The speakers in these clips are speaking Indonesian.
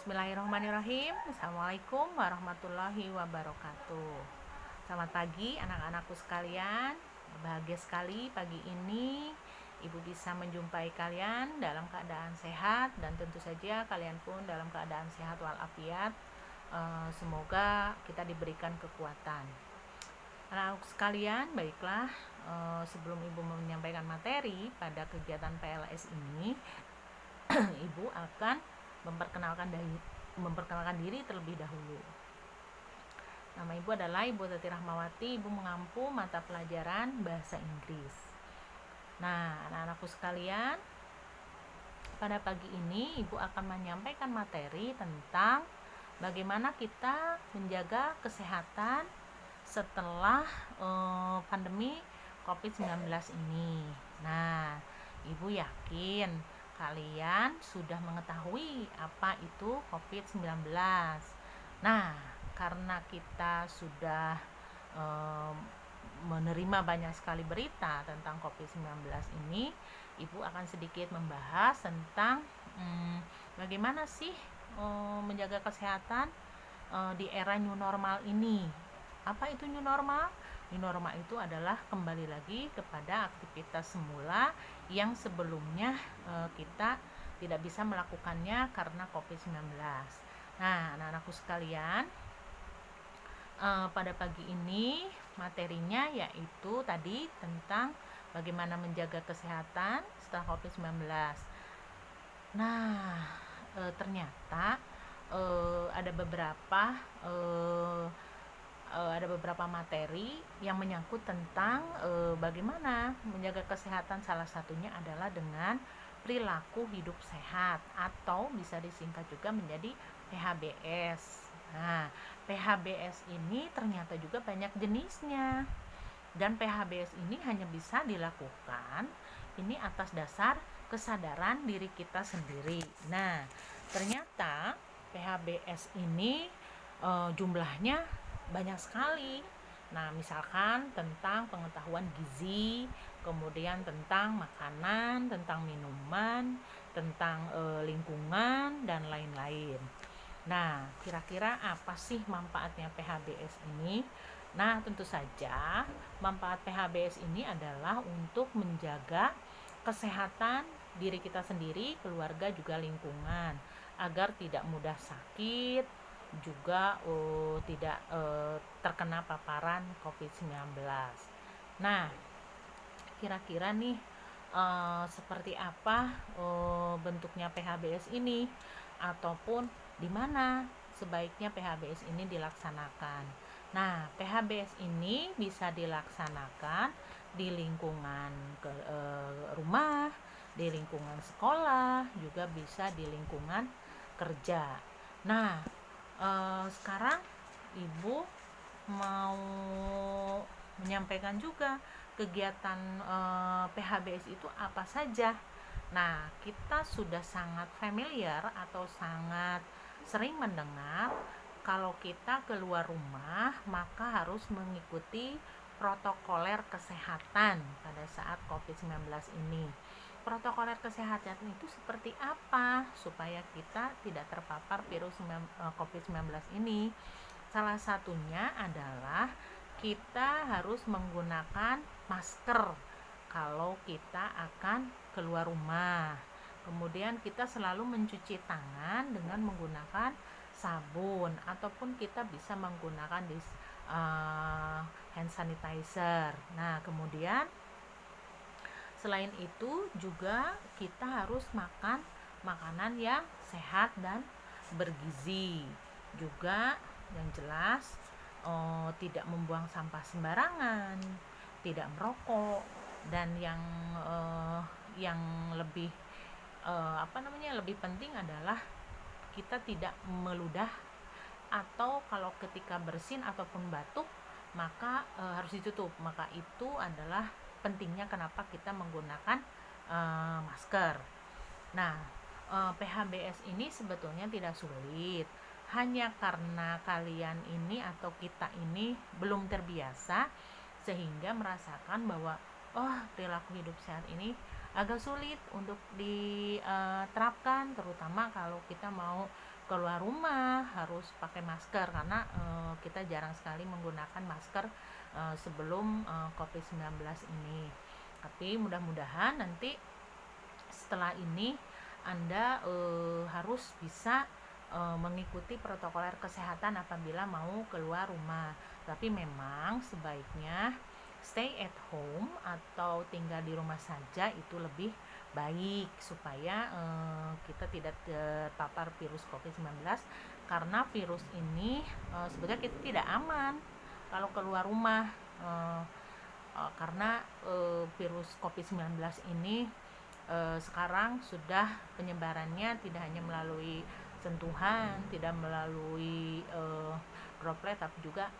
Bismillahirrahmanirrahim. Assalamualaikum warahmatullahi wabarakatuh. Selamat pagi anak-anakku sekalian. Bahagia sekali pagi ini Ibu bisa menjumpai kalian dalam keadaan sehat, dan tentu saja kalian pun dalam keadaan sehat walafiat. Semoga kita diberikan kekuatan. Anak-anakku sekalian, baiklah, sebelum Ibu menyampaikan materi pada kegiatan PLS ini, Ibu akan memperkenalkan diri terlebih dahulu. Nama Ibu adalah Ibu Tati Rahmawati. Ibu mengampu mata pelajaran Bahasa Inggris. Nah, anak-anakku sekalian, pada pagi ini Ibu akan menyampaikan materi tentang bagaimana kita menjaga kesehatan setelah pandemi COVID-19 ini. Nah, Ibu yakin kalian sudah mengetahui apa itu COVID-19. Nah, karena kita sudah menerima banyak sekali berita tentang COVID-19 ini, Ibu akan sedikit membahas tentang bagaimana sih menjaga kesehatan di era new normal ini. Apa itu new normal? New normal itu adalah kembali lagi kepada aktivitas semula yang sebelumnya kita tidak bisa melakukannya karena COVID-19. Nah, anak-anakku sekalian, pada pagi ini materinya yaitu tadi tentang bagaimana menjaga kesehatan setelah COVID-19. Nah, ternyata ada beberapa materi yang menyangkut tentang bagaimana menjaga kesehatan. Salah satunya adalah dengan perilaku hidup sehat, atau bisa disingkat juga menjadi PHBS. Nah, PHBS ini ternyata juga banyak jenisnya, dan PHBS ini hanya bisa dilakukan ini atas dasar kesadaran diri kita sendiri. Nah, ternyata PHBS ini jumlahnya banyak sekali. Nah, misalkan tentang pengetahuan gizi, kemudian tentang makanan, tentang minuman, tentang lingkungan, dan lain-lain. Nah, kira-kira apa sih manfaatnya PHBS ini? Nah, tentu saja manfaat PHBS ini adalah untuk menjaga kesehatan diri kita sendiri, keluarga, juga lingkungan, agar tidak mudah sakit, juga tidak terkena paparan COVID-19. Nah, kira-kira nih seperti apa bentuknya PHBS ini, ataupun di mana sebaiknya PHBS ini dilaksanakan. Nah, PHBS ini bisa dilaksanakan di lingkungan rumah, di lingkungan sekolah, juga bisa di lingkungan kerja. Nah, sekarang Ibu mau menyampaikan juga kegiatan PHBS itu apa saja. Nah, kita sudah sangat familiar atau sangat sering mendengar kalau kita keluar rumah maka harus mengikuti protokoler kesehatan pada saat COVID-19 ini. Protokoler kesehatan itu seperti apa supaya kita tidak terpapar virus COVID-19 ini? Salah satunya adalah kita harus menggunakan masker kalau kita akan keluar rumah. Kemudian kita selalu mencuci tangan dengan menggunakan sabun, ataupun kita bisa menggunakan hand sanitizer. Nah, kemudian selain itu juga kita harus makan makanan yang sehat dan bergizi. Juga yang jelas tidak membuang sampah sembarangan, tidak merokok, dan yang lebih lebih penting adalah kita tidak meludah, atau kalau ketika bersin ataupun batuk maka harus ditutup. Maka itu adalah pentingnya kenapa kita menggunakan masker. Nah, PHBS ini sebetulnya tidak sulit, hanya karena kalian ini atau kita ini belum terbiasa sehingga merasakan bahwa perilaku hidup sehat ini agak sulit untuk diterapkan, terutama kalau kita mau keluar rumah harus pakai masker karena kita jarang sekali menggunakan masker sebelum COVID-19 ini. Tapi mudah-mudahan nanti setelah ini Anda harus bisa mengikuti protokol kesehatan apabila mau keluar rumah. Tapi memang sebaiknya stay at home atau tinggal di rumah saja itu lebih baik supaya kita tidak terpapar virus COVID-19, karena virus ini sebenarnya kita tidak aman kalau keluar rumah, karena virus COVID-19 ini sekarang sudah penyebarannya tidak hanya melalui sentuhan, tidak melalui droplet, tapi juga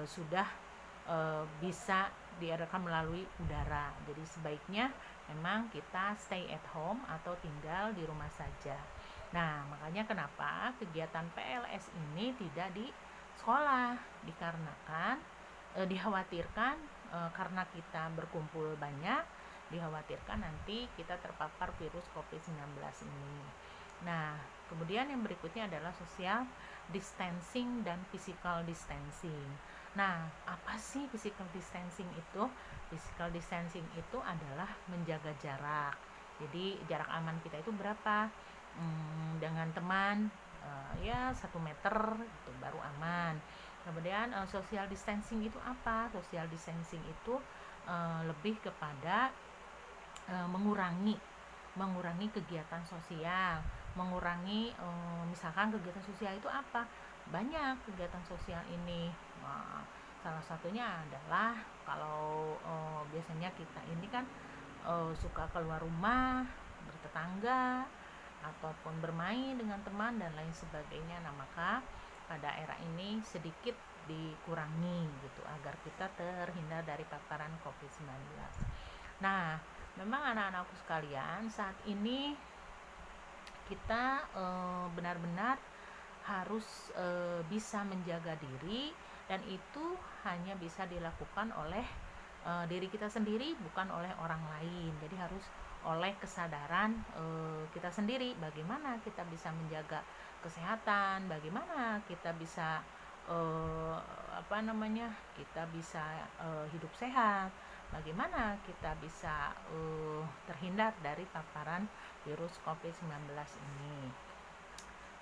sudah bisa diadakan melalui udara. Jadi sebaiknya memang kita stay at home atau tinggal di rumah saja. Nah, makanya kenapa kegiatan PLS ini tidak di sekolah, dikarenakan dikhawatirkan karena kita berkumpul banyak, dikhawatirkan nanti kita terpapar virus COVID-19 ini. Nah, kemudian yang berikutnya adalah social distancing dan physical distancing. Nah, apa sih physical distancing itu? Physical distancing itu adalah menjaga jarak. Jadi jarak aman kita itu berapa? Dengan teman ya 1 meter itu baru aman. Kemudian social distancing itu apa? Social distancing itu lebih kepada mengurangi kegiatan sosial, mengurangi misalkan kegiatan sosial itu apa? Banyak kegiatan sosial ini. Salah satunya adalah kalau biasanya kita ini kan suka keluar rumah, bertetangga, ataupun bermain dengan teman dan lain sebagainya. Nah, maka pada era ini sedikit dikurangi gitu agar kita terhindar dari paparan COVID-19. Nah, memang anak-anakku sekalian, saat ini kita benar-benar harus bisa menjaga diri, dan itu hanya bisa dilakukan oleh diri kita sendiri, bukan oleh orang lain. Jadi harus oleh kesadaran kita sendiri, bagaimana kita bisa menjaga kesehatan, bagaimana kita bisa kita bisa hidup sehat, bagaimana kita bisa terhindar dari paparan virus COVID-19 ini.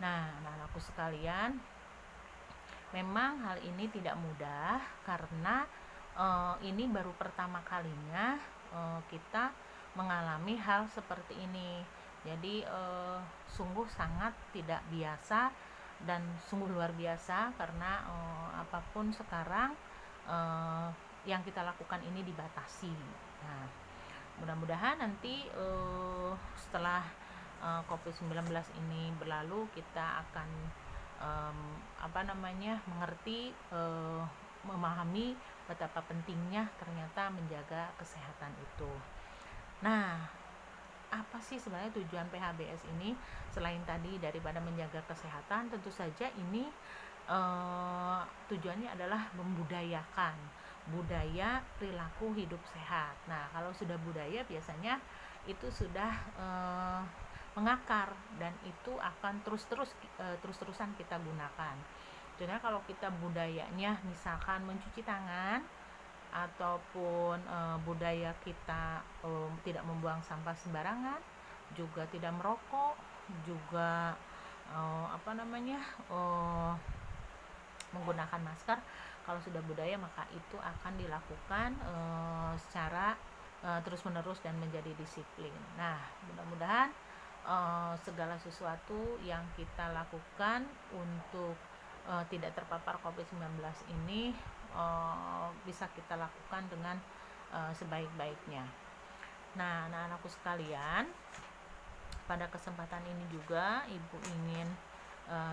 Nah, anak-anakku sekalian, memang hal ini tidak mudah karena ini baru pertama kalinya kita mengalami hal seperti ini. Jadi sungguh sangat tidak biasa dan sungguh luar biasa karena apapun sekarang yang kita lakukan ini dibatasi. Nah, mudah-mudahan nanti setelah COVID-19 ini berlalu, kita akan mengerti, memahami betapa pentingnya ternyata menjaga kesehatan itu. Nah, apa sih sebenarnya tujuan PHBS ini? Selain tadi daripada menjaga kesehatan, tentu saja ini tujuannya adalah membudayakan budaya perilaku hidup sehat. Nah, kalau sudah budaya biasanya itu sudah mengakar dan itu akan terus-terusan kita gunakan. Jadi kalau kita budayanya misalkan mencuci tangan, ataupun budaya kita tidak membuang sampah sembarangan, juga tidak merokok, juga menggunakan masker. Kalau sudah budaya maka itu akan dilakukan secara terus-menerus dan menjadi disiplin. Nah, mudah-mudahan segala sesuatu yang kita lakukan untuk tidak terpapar COVID-19 ini bisa kita lakukan dengan sebaik-baiknya. Nah, anak-anakku sekalian, pada kesempatan ini juga Ibu ingin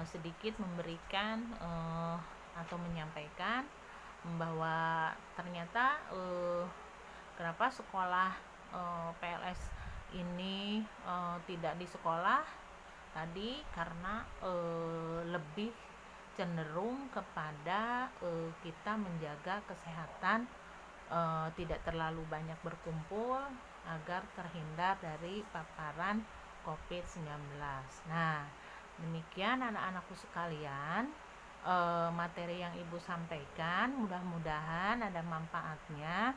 sedikit memberikan atau menyampaikan bahwa ternyata kenapa sekolah PLS ini tidak di sekolah tadi, karena lebih cenderung kepada kita menjaga kesehatan, tidak terlalu banyak berkumpul agar terhindar dari paparan COVID-19. Nah, Demikian anak-anakku sekalian, materi yang Ibu sampaikan mudah-mudahan ada manfaatnya,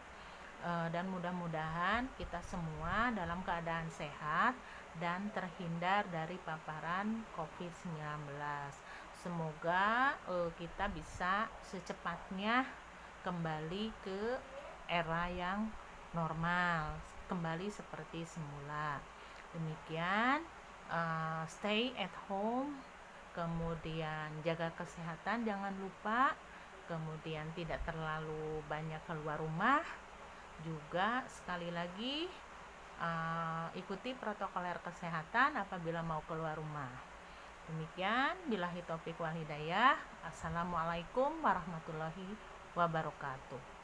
dan mudah-mudahan kita semua dalam keadaan sehat dan terhindar dari paparan COVID-19. Semoga kita bisa secepatnya kembali ke era yang normal, kembali seperti semula. Demikian, stay at home, kemudian jaga kesehatan, jangan lupa, kemudian tidak terlalu banyak keluar rumah, juga sekali lagi ikuti protokoler kesehatan apabila mau keluar rumah. Demikian, billahi taufik wal hidayah. Assalamualaikum warahmatullahi wabarakatuh.